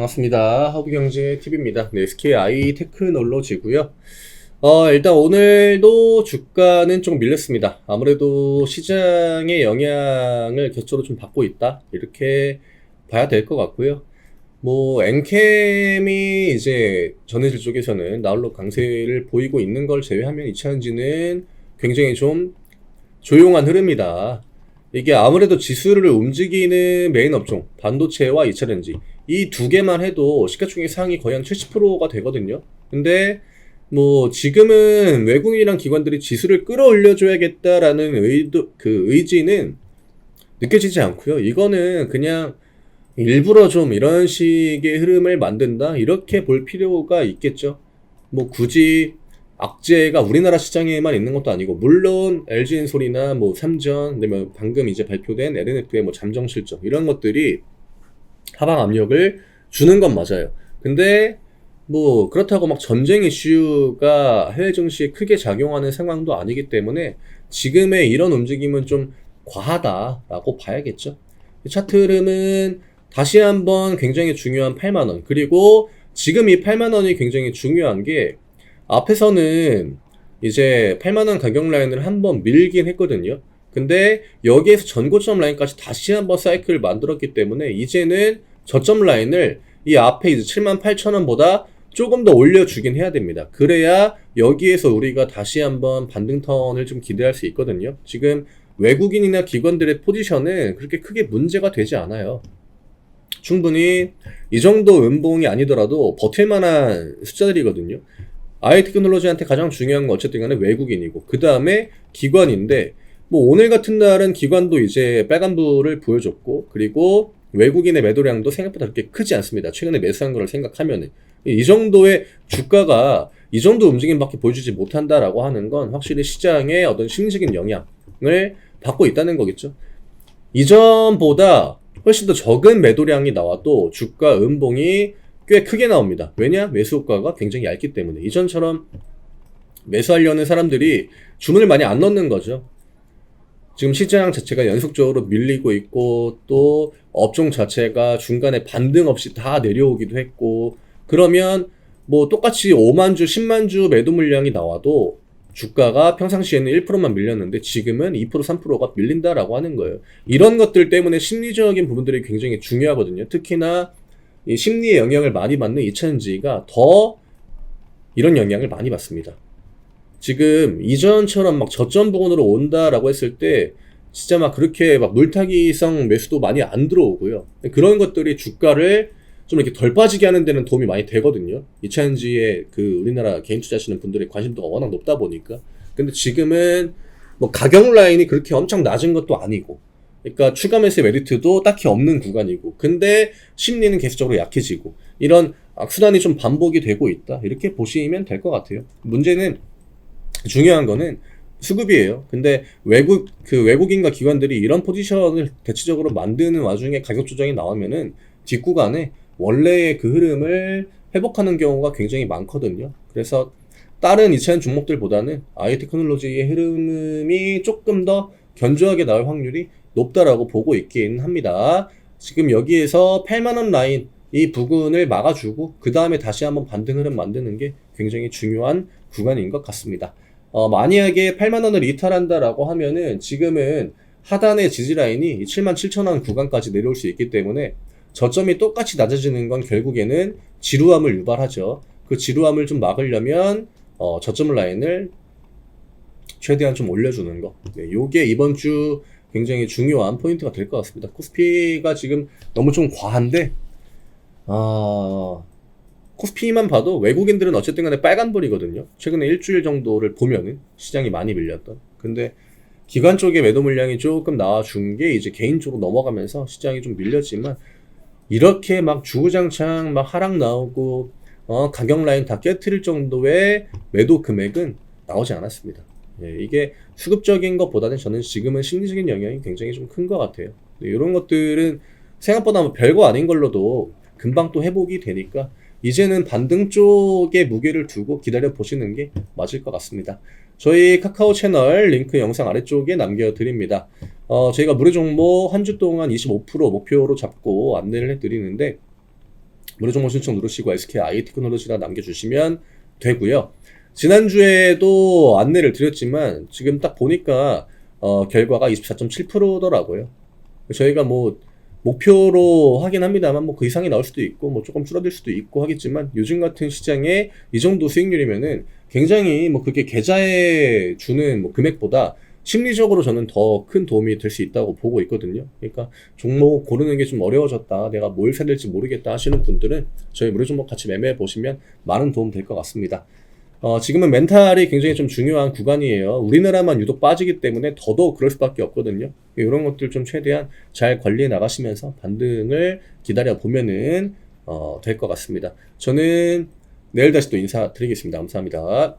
반갑습니다. 허브경제TV입니다. 네, SKI 테크놀로지고요. 일단 오늘도 주가는 좀 밀렸습니다. 아무래도 시장의 영향을 곁으로 좀 받고 있다, 이렇게 봐야 될 것 같고요. 뭐 엔캠이 이제 전해질 쪽에서는 나홀로 강세를 보이고 있는 걸 제외하면 이차전지는 굉장히 좀 조용한 흐름이다. 이게 아무래도 지수를 움직이는 메인 업종, 반도체와 2차전지, 이 두 개만 해도 시가총액 상위 거의 한 70%가 되거든요. 근데 뭐 지금은 외국인이랑 기관들이 지수를 끌어올려줘야겠다라는 의지는 느껴지지 않고요. 이거는 그냥 일부러 좀 이런 식의 흐름을 만든다, 이렇게 볼 필요가 있겠죠. 뭐 굳이 악재가 우리나라 시장에만 있는 것도 아니고, 물론 LG엔솔이나 뭐 삼전, 그다음에 방금 이제 발표된 LNF의 뭐 잠정 실적, 이런 것들이 하방 압력을 주는 건 맞아요. 근데 뭐 그렇다고 막 전쟁 이슈가 해외 증시에 크게 작용하는 상황도 아니기 때문에 지금의 이런 움직임은 좀 과하다라고 봐야겠죠. 차트 흐름은 다시 한번 굉장히 중요한 8만원, 그리고 지금 이 8만원이 굉장히 중요한 게, 앞에서는 이제 8만원 가격 라인을 한번 밀긴 했거든요. 근데 여기에서 전고점 라인까지 다시 한번 사이클을 만들었기 때문에 이제는 저점 라인을 이 앞에 이제 78,000원보다 조금 더 올려주긴 해야 됩니다. 그래야 여기에서 우리가 다시 한번 반등 턴을 좀 기대할 수 있거든요. 지금 외국인이나 기관들의 포지션은 그렇게 크게 문제가 되지 않아요. 충분히 이 정도 음봉이 아니더라도 버틸 만한 숫자들이거든요. IT테크놀로지한테 가장 중요한 건 어쨌든 간에 외국인이고, 그 다음에 기관인데, 뭐 오늘 같은 날은 기관도 이제 빨간불을 보여줬고, 그리고 외국인의 매도량도 생각보다 그렇게 크지 않습니다. 최근에 매수한 걸 생각하면은. 이 정도의 주가가 이 정도 움직임밖에 보여주지 못한다라고 하는 건 확실히 시장의 어떤 심리적인 영향을 받고 있다는 거겠죠. 이전보다 훨씬 더 적은 매도량이 나와도 주가 음봉이 꽤 크게 나옵니다. 왜냐? 매수 효과가 굉장히 얇기 때문에. 이전처럼 매수하려는 사람들이 주문을 많이 안 넣는 거죠. 지금 시장 자체가 연속적으로 밀리고 있고, 또 업종 자체가 중간에 반등 없이 다 내려오기도 했고, 그러면 뭐 똑같이 5만 주, 10만 주 매도 물량이 나와도 주가가 평상시에는 1%만 밀렸는데 지금은 2%, 3%가 밀린다라고 하는 거예요. 이런 것들 때문에 심리적인 부분들이 굉장히 중요하거든요. 특히나 이 심리의 영향을 많이 받는 이차전지가 더 이런 영향을 많이 받습니다. 지금 이전처럼 막 저점 부근으로 온다라고 했을 때 진짜 막 그렇게 막 물타기성 매수도 많이 안 들어오고요. 그런 것들이 주가를 좀 이렇게 덜 빠지게 하는 데는 도움이 많이 되거든요. 이차전지에 그 우리나라 개인 투자하시는 분들의 관심도가 워낙 높다 보니까. 근데 지금은 뭐 가격 라인이 그렇게 엄청 낮은 것도 아니고, 그러니까 추가 매수의 메리트도 딱히 없는 구간이고, 근데 심리는 계속적으로 약해지고, 이런 악순환이 좀 반복이 되고 있다, 이렇게 보시면 될 것 같아요. 문제는, 중요한 거는 수급이에요. 근데 외국인과 기관들이 이런 포지션을 대체적으로 만드는 와중에 가격 조정이 나오면은 뒷구간에 원래의 그 흐름을 회복하는 경우가 굉장히 많거든요. 그래서 다른 이차전 종목들보다는 IT테크놀로지의 흐름이 조금 더 견조하게 나올 확률이 높다라고 보고 있긴 합니다. 지금 여기에서 8만원 라인 이 부근을 막아주고 그 다음에 다시 한번 반등 흐름 만드는 게 굉장히 중요한 구간인 것 같습니다. 만약에 8만원을 이탈한다라고 하면은 지금은 하단의 지지라인이 77,000원 구간까지 내려올 수 있기 때문에 저점이 똑같이 낮아지는 건 결국에는 지루함을 유발하죠. 그 지루함을 좀 막으려면 저점 라인을 최대한 좀 올려주는 거, 네, 요게 이번 주 굉장히 중요한 포인트가 될 것 같습니다. 코스피가 지금 너무 좀 과한데, 코스피만 봐도 외국인들은 어쨌든 간에 빨간불이거든요. 최근에 일주일 정도를 보면은 시장이 많이 밀렸던. 근데 기관 쪽에 매도 물량이 조금 나와준 게 이제 개인적으로 넘어가면서 시장이 좀 밀렸지만, 이렇게 막 주구장창 막 하락 나오고 가격 라인 다 깨트릴 정도의 매도 금액은 나오지 않았습니다. 예, 이게 수급적인 것보다는 저는 지금은 심리적인 영향이 굉장히 좀 큰 것 같아요. 네, 이런 것들은 생각보다 뭐 별거 아닌 걸로도 금방 또 회복이 되니까 이제는 반등 쪽에 무게를 두고 기다려 보시는 게 맞을 것 같습니다. 저희 카카오 채널 링크 영상 아래쪽에 남겨드립니다. 저희가 무료 종목 한 주 동안 25% 목표로 잡고 안내를 해드리는데, 무료정보 신청 누르시고 SKI 테크놀로지라 남겨주시면 되고요. 지난주에도 안내를 드렸지만 지금 딱 보니까 결과가 24.7%더라고요. 저희가 뭐 목표로 하긴 합니다만 뭐 그 이상이 나올 수도 있고 뭐 조금 줄어들 수도 있고 하겠지만 요즘 같은 시장에 이 정도 수익률이면은 굉장히 뭐 그게 계좌에 주는 뭐 금액보다 심리적으로 저는 더 큰 도움이 될 수 있다고 보고 있거든요. 그러니까 종목 고르는 게 좀 어려워졌다, 내가 뭘 사야 될지 모르겠다 하시는 분들은 저희 무료 종목 같이 매매해 보시면 많은 도움 될 것 같습니다. 지금은 멘탈이 굉장히 좀 중요한 구간이에요. 우리나라만 유독 빠지기 때문에 더더욱 그럴 수밖에 없거든요. 이런 것들 좀 최대한 잘 관리해 나가시면서 반등을 기다려 보면은 될 것 같습니다. 저는 내일 다시 또 인사드리겠습니다. 감사합니다.